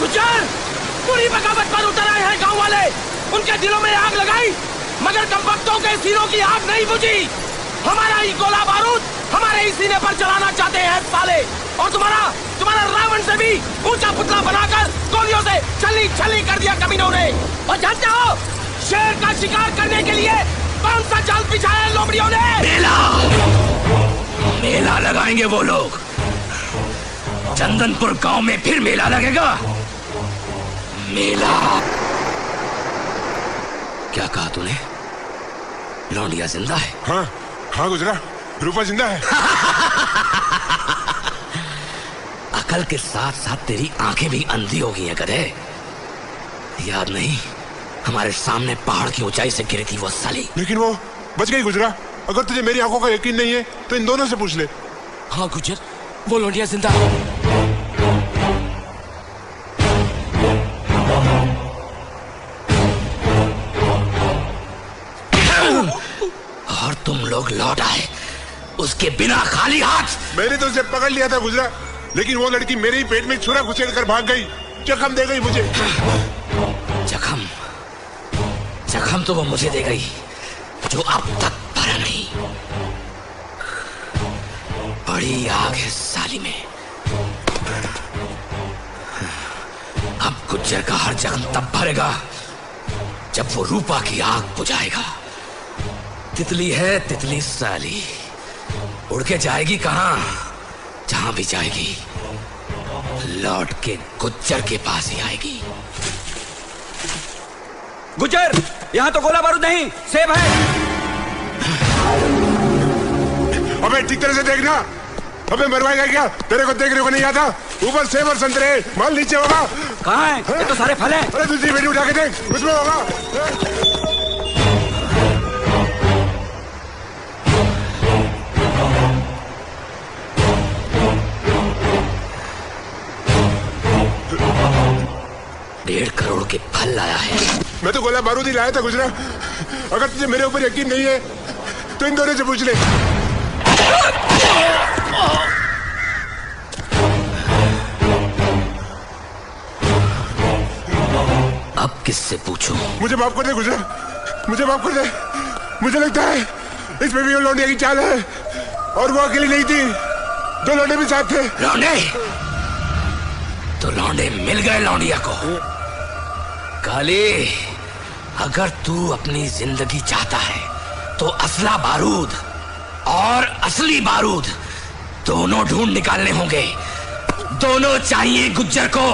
गुज्जर पूरी बगावत पर उतर आए हैं गांव वाले। उनके दिलों में आग लगाई मगर कमबख्तों के सीनों की आग नहीं बुझी। हमारा ही गोला बारूद हमारे ही सीने पर चलाना चाहते हैं साले। और तुम्हारा रावण से भी ऊंचा पुतला बनाकर गोलियों से छली छली कर दिया कमीनों ने। और जानते हो शेर का शिकार करने के लिए कौन सा जाल बिछाया लोमड़ियों ने? मेला लगाएंगे वो लोग। चंदनपुर गांव में फिर मेला लगेगा। मेला। क्या कहा तूने? लौंडिया जिंदा है? हाँ गुजरा, रूपा जिंदा है। अकल के साथ साथ तेरी आंखें भी अंधी हो गई हैं गधे। याद नहीं हमारे सामने पहाड़ की ऊंचाई से गिरी थी वो साली। लेकिन वो बच गई गुजरा। अगर तुझे मेरी आंखों का यकीन नहीं है तो इन दोनों से पूछ ले। हाँ गुज्जर, वो लौंडिया जिंदा है। और तुम लोग लौट आए उसके बिना खाली हाथ। मैंने तो उसे पकड़ लिया था गुजरा, लेकिन वो लड़की मेरे ही पेट में छुरा घुसेड़ कर भाग गई। जख्म दे गई मुझे। जख्म तो वो मुझे दे गई जो अब तक भरा नहीं। बड़ी आग है साली में। अब गुज्जर का हर जख्म तब भरेगा जब वो रूपा की आग बुझाएगा। तितली है तितली साली, उड़ के जाएगी कहां? जहां भी जाएगी लौट के गुज्जर के पास ही आएगी। गुज्जर, यहाँ तो गोला बारूद नहीं, सेब है। अबे ठीक तरह से देखना। अबे मरवाएगा क्या? तेरे को देखने को नहीं आता? ऊपर सेब और संतरे, माल नीचे होगा। कहाँ है? ये तो सारे फल हैं। अरे दूसरी बेटी उठा के देख, उसमें होगा। $1.5 करोड़ के फल लाया है। मैं तो गोला बारूद ही लाया था गुजरा। अगर तुझे मेरे ऊपर यकीन नहीं है तो इन दोनों से पूछ ले। अब किससे पूछूं? मुझे माफ कर दे गुजरा, मुझे माफ कर दे। मुझे लगता है इसमें भी वो लौंडिया की चाल है। और वो अकेली नहीं थी, 2 लौंडे भी साथ थे। लौंडे? तो लौंडे मिल गए लौंडिया को। काली, अगर तू अपनी जिंदगी चाहता है तो असला बारूद और असली बारूद दोनों ढूंढ निकालने होंगे। दोनों चाहिए गुज्जर को।